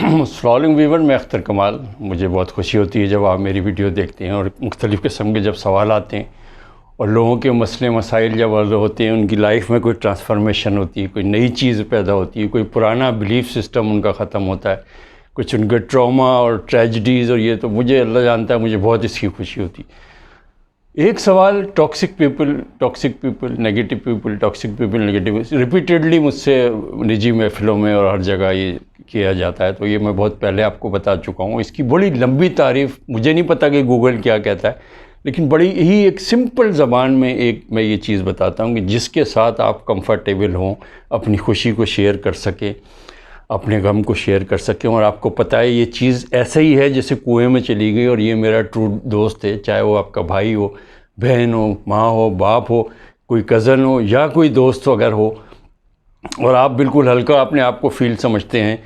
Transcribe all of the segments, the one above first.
اسلام ویور میں اختر کمال. مجھے بہت خوشی ہوتی ہے جب آپ میری ویڈیو دیکھتے ہیں اور مختلف قسم کے جب سوال آتے ہیں اور لوگوں کے مسئلے مسائل جب واضح ہوتے ہیں، ان کی لائف میں کوئی ٹرانسفارمیشن ہوتی ہے، کوئی نئی چیز پیدا ہوتی ہے، کوئی پرانا بلیف سسٹم ان کا ختم ہوتا ہے، کچھ ان کے ٹراما اور ٹریجڈیز، اور یہ تو مجھے اللہ جانتا ہے مجھے بہت اس کی خوشی ہوتی ہے. ایک سوال toxic people negative people negative repeatedly مجھ سے نجی محفلوں میں اور ہر جگہ یہ کیا جاتا ہے. تو یہ میں بہت پہلے آپ کو بتا چکا ہوں. اس کی بڑی لمبی تعریف مجھے نہیں پتہ کہ گوگل کیا کہتا ہے، لیکن بڑی ہی ایک سمپل زبان میں میں یہ چیز بتاتا ہوں کہ جس کے ساتھ آپ کمفرٹیبل ہوں، اپنی خوشی کو شیئر کر سکیں، اپنے غم کو شیئر کر سکیں، اور آپ کو پتہ ہے یہ چیز ایسا ہی ہے جیسے کنویں میں چلی گئی اور یہ میرا ٹرو دوست ہے، چاہے وہ آپ کا بھائی ہو، بہن ہو، ماں ہو، باپ ہو، کوئی کزن ہو یا کوئی دوست اگر ہو، اور آپ بالکل ہلکا اپنے آپ کو فیل سمجھتے ہیں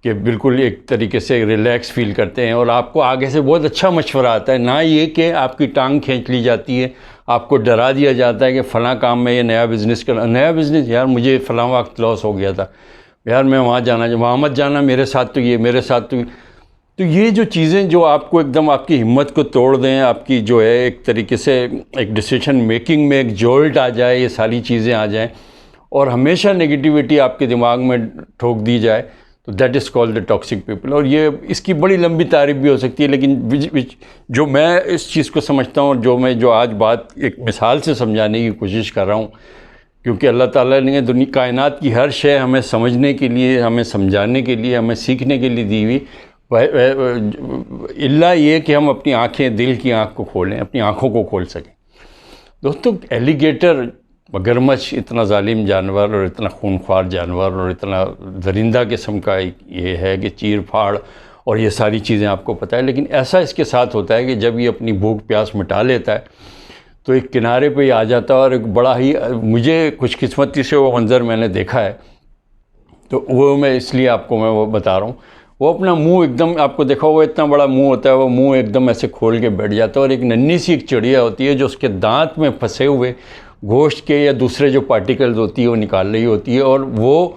کہ بالکل ایک طریقے سے ریلیکس فیل کرتے ہیں، اور آپ کو آگے سے بہت اچھا مشورہ آتا ہے. نہ یہ کہ آپ کی ٹانگ کھینچ لی جاتی ہے، آپ کو ڈرا دیا جاتا ہے کہ فلاں کام میں یہ نیا بزنس یار مجھے فلاں وقت لاس ہو گیا تھا، یار میں وہاں جانا، وہاں مت جانا، میرے ساتھ تو یہ جو چیزیں جو آپ کو ایک دم آپ کی ہمت کو توڑ دیں، آپ کی جو ہے ایک طریقے سے ایک ڈیسیشن میکنگ میں ایک جولٹ آ جائے، یہ ساری چیزیں آ جائیں اور ہمیشہ نگیٹیوٹی آپ کے دماغ میں ٹھوک دی جائے، تو that is called the toxic people. اور یہ اس کی بڑی لمبی تعریف بھی ہو سکتی ہے، لیکن جو میں اس چیز کو سمجھتا ہوں اور جو آج بات ایک مثال سے سمجھانے کی کوشش کر رہا ہوں، کیونکہ اللہ تعالیٰ نے کائنات کی ہر شے ہمیں سمجھنے کے لیے، ہمیں سمجھانے کے لیے، ہمیں سیکھنے کے لیے دی ہوئی، اللہ یہ کہ ہم اپنی آنکھیں، دل کی آنکھ کو کھولیں، اپنی آنکھوں کو کھول سکیں. دوستو، ایلیگیٹر، مگرمچھ اتنا ظالم جانور اور اتنا خونخوار جانور اور اتنا درندہ قسم کا یہ ہے کہ چیر پھاڑ اور یہ ساری چیزیں آپ کو پتہ ہے، لیکن ایسا اس کے ساتھ ہوتا ہے کہ جب یہ اپنی بھوک پیاس مٹا لیتا ہے تو ایک کنارے پہ ہی آ جاتا ہے، اور ایک بڑا ہی مجھے خوش قسمتی سے وہ منظر میں نے دیکھا ہے، تو وہ میں اس لیے آپ کو میں وہ بتا رہا ہوں. وہ اپنا منہ ایک دم، آپ کو دیکھا وہ اتنا بڑا منہ ہوتا ہے، وہ منہ ایک دم ایسے کھول کے بیٹھ جاتا ہے، اور ایک ننھی سی ایک چڑیا ہوتی ہے جو اس کے دانت میں پھنسے ہوئے گوشت کے یا دوسرے جو پارٹیکلز ہوتی ہے وہ نکال رہی ہوتی ہے. اور وہ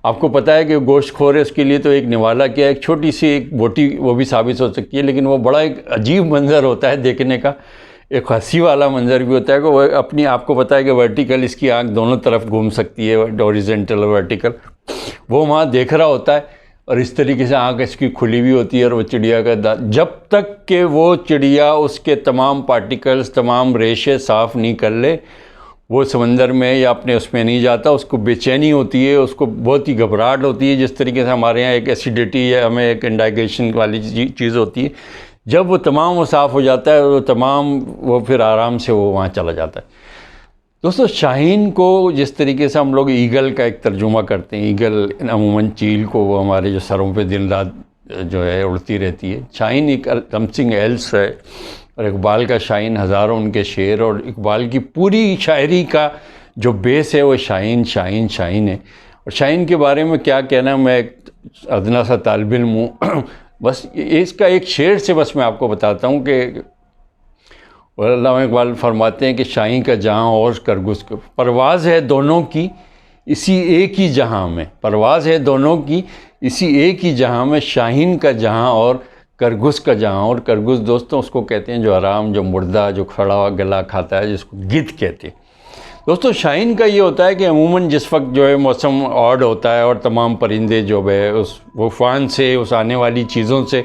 آپ کو پتہ ہے کہ گوشت خور ہے، اس کے لیے تو ایک نوالا کیا، ایک چھوٹی سی ایک بوٹی وہ بھی ثابت ہو سکتی ہے، لیکن وہ بڑا ایک عجیب منظر ہوتا ہے دیکھنے کا، ایک ہنسی والا منظر بھی ہوتا ہے کہ وہ اپنی، آپ کو پتہ ہے کہ ورٹیکل اس کی آنکھ دونوں طرف گھوم سکتی ہے، ہاریزونٹل اور ورٹیکل، وہ وہاں دیکھ رہا ہوتا ہے، اور اس طریقے سے آنکھ اس کی کھلی ہوئی ہوتی ہے، اور وہ چڑیا کا جب تک کہ وہ چڑیا اس کے تمام پارٹیکلز، تمام ریشے صاف نہیں کر لے، وہ سمندر میں یا اپنے اس میں نہیں جاتا. اس کو بے چینی ہوتی ہے، اس کو بہت ہی گھبراہٹ ہوتی ہے، جس طریقے سے ہمارے ہاں ایک ایسیڈیٹی یا ہمیں ایک انڈائجیشن والی چیز ہوتی ہے. جب وہ تمام وہ صاف ہو جاتا ہے، وہ تمام وہ پھر آرام سے وہ وہاں چلا جاتا ہے. دوستو، شاہین کو جس طریقے سے ہم لوگ ایگل کا ایک ترجمہ کرتے ہیں، ایگل عموماً چیل کو، وہ ہمارے جو سروں پہ دن رات جو ہے اڑتی رہتی ہے، شاہین ایک سمتھنگ ایلس ہے. اور اقبال کا شاہین، ہزاروں ان کے شعر، اور اقبال کی پوری شاعری کا جو بیس ہے وہ شاہین شاہین شاہین ہے. اور شاہین کے بارے میں کیا کہنا، میں ایک ادنا سا طالب علم ہوں، بس اس کا ایک شعر سے بس میں آپ کو بتاتا ہوں کہ علامہ اقبال فرماتے ہیں کہ شاہین کا جہاں اور کرگس کا پرواز ہے دونوں کی اسی ایک ہی جہاں میں، پرواز ہے دونوں کی اسی ایک ہی جہاں میں، شاہین کا جہاں اور کرگس کا جہاں. اور کرگس دوستوں اس کو کہتے ہیں جو آرام، جو مردہ، جو کھڑا گلا کھاتا ہے، جس کو گدھ کہتے ہیں. دوستوں، شاہین کا یہ ہوتا ہے کہ عموماً جس وقت جو ہے موسم آڈ ہوتا ہے اور تمام پرندے جو ہے اس طوفان سے، اس آنے والی چیزوں سے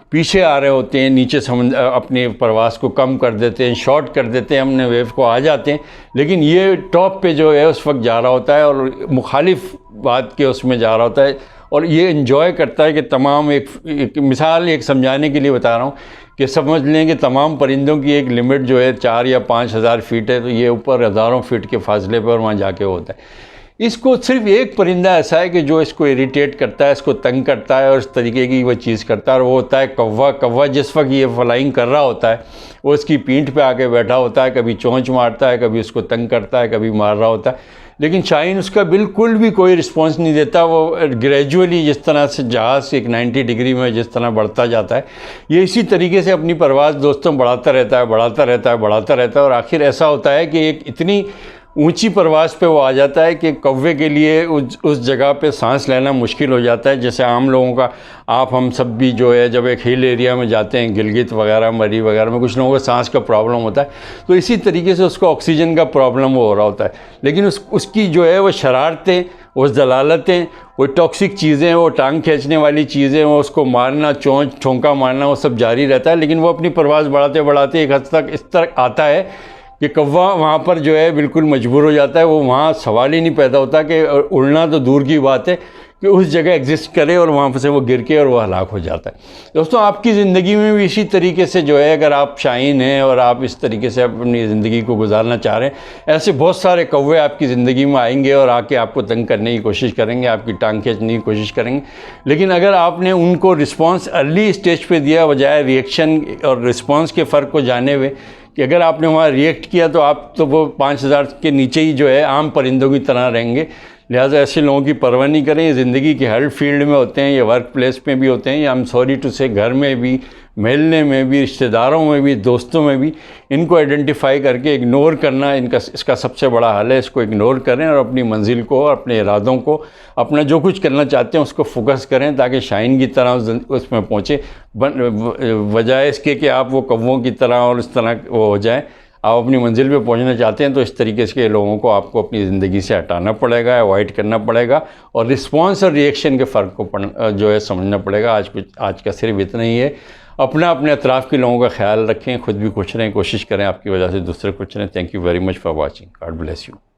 پیچھے آ رہے ہوتے ہیں، نیچے اپنی پرواز کو کم کر دیتے ہیں، شارٹ کر دیتے ہیں، اپنے ویو کو آ جاتے ہیں، لیکن یہ ٹاپ پہ جو ہے اس وقت جا رہا ہوتا ہے اور مخالف بات کے اس میں جا رہا ہوتا ہے، اور یہ انجوائے کرتا ہے کہ تمام ایک مثال ایک سمجھانے کے لیے بتا رہا ہوں کہ سمجھ لیں کہ تمام پرندوں کی ایک لمٹ جو ہے 4 یا 5 ہزار فیٹ ہے، تو یہ اوپر ہزاروں فیٹ کے فاصلے پر وہاں جا کے ہوتا ہے. اس کو صرف ایک پرندہ ایسا ہے کہ جو اس کو اریٹیٹ کرتا ہے، اس کو تنگ کرتا ہے اور اس طریقے کی وہ چیز کرتا ہے، اور وہ ہوتا ہے کوا. کوا جس وقت یہ فلائنگ کر رہا ہوتا ہے وہ اس کی پینٹھ پہ آ کے بیٹھا ہوتا ہے، کبھی چونچ مارتا ہے، کبھی اس کو تنگ کرتا ہے، کبھی مار رہا ہوتا ہے، لیکن شاہین اس کا بالکل بھی کوئی رسپانس نہیں دیتا. وہ گریجولی جس طرح سے جہاز ایک 90 ڈگری میں جس طرح بڑھتا جاتا ہے، یہ اسی طریقے سے اپنی پرواز دوستوں بڑھاتا رہتا ہے، اور آخر ایسا ہوتا ہے کہ ایک اتنی اونچی پرواز پہ وہ آ جاتا ہے کہ کوے کے لیے اس جگہ پہ سانس لینا مشکل ہو جاتا ہے. جیسے عام لوگوں کا ہم سب بھی جو ہے جب ایک ہل ایریا میں جاتے ہیں گلگت وغیرہ مری وغیرہ میں کچھ لوگوں کو سانس کا پرابلم ہوتا ہے, تو اسی طریقے سے اس کو آکسیجن کا پرابلم ہو رہا ہوتا ہے. لیکن اس کی جو ہے وہ شرارتیں, وہ ضلالتیں, وہ ٹاکسک چیزیں, وہ ٹانگ کھینچنے والی چیزیں, وہ اس کو مارنا, چھونکا مارنا, وہ سب جاری رہتا ہے. لیکن وہ اپنی پرواز بڑھاتے بڑھاتے ایک حد تک اس طرح آتا ہے کہ کوا وہاں پر جو ہے بالکل مجبور ہو جاتا ہے. وہ وہاں سوال ہی نہیں پیدا ہوتا کہ اڑنا تو دور کی بات ہے کہ اس جگہ ایگزسٹ کرے, اور وہاں سے وہ گر کے اور وہ ہلاک ہو جاتا ہے. دوستوں, آپ کی زندگی میں بھی اسی طریقے سے جو ہے, اگر آپ شائن ہیں اور آپ اس طریقے سے اپنی زندگی کو گزارنا چاہ رہے ہیں, ایسے بہت سارے کوے آپ کی زندگی میں آئیں گے اور آ کے آپ کو تنگ کرنے کی کوشش کریں گے, آپ کی ٹانگ کھینچنے کی کوشش کریں گے. لیکن اگر آپ نے ان کو رسپانس ارلی اسٹیج پہ دیا بجائے ریئیکشن اور رسپانس کے فرق کو جانے ہوئے, کہ اگر آپ نے وہاں ریئیکٹ کیا تو آپ تو وہ 5000 کے نیچے ہی جو ہے عام پرندوں کی طرح رہیں گے. لہٰذا ایسے لوگوں کی پرواہ نہیں کریں. یہ زندگی کے ہر فیلڈ میں ہوتے ہیں, یہ ورک پلیس میں بھی ہوتے ہیں, یا I'm sorry to say گھر میں بھی, محلے میں بھی, رشتہ داروں میں بھی, دوستوں میں بھی. ان کو آئیڈینٹیفائی کر کے اگنور کرنا اس کا سب سے بڑا حل ہے. اس کو اگنور کریں اور اپنی منزل کو, اپنے ارادوں کو, اپنا جو کچھ کرنا چاہتے ہیں اس کو فوکس کریں, تاکہ شائن کی طرح اس میں پہنچے, بجائے اس کے کہ آپ وہ کووں کی طرح اور اس طرح وہ ہو جائیں. آپ اپنی منزل پہ پہنچنا چاہتے ہیں تو اس طریقے سے لوگوں کو آپ کو اپنی زندگی سے ہٹانا پڑے گا, اوائڈ کرنا پڑے گا, اور رسپانس اور ریئیکشن کے فرق کو جو ہے سمجھنا پڑے گا. آج کا صرف اتنا ہی ہے. اپنے اطراف کے لوگوں کا خیال رکھیں, خود بھی خوش رہیں, کوشش کریں آپ کی وجہ سے دوسرے خوش رہیں. Thank you very much for watching. God bless you.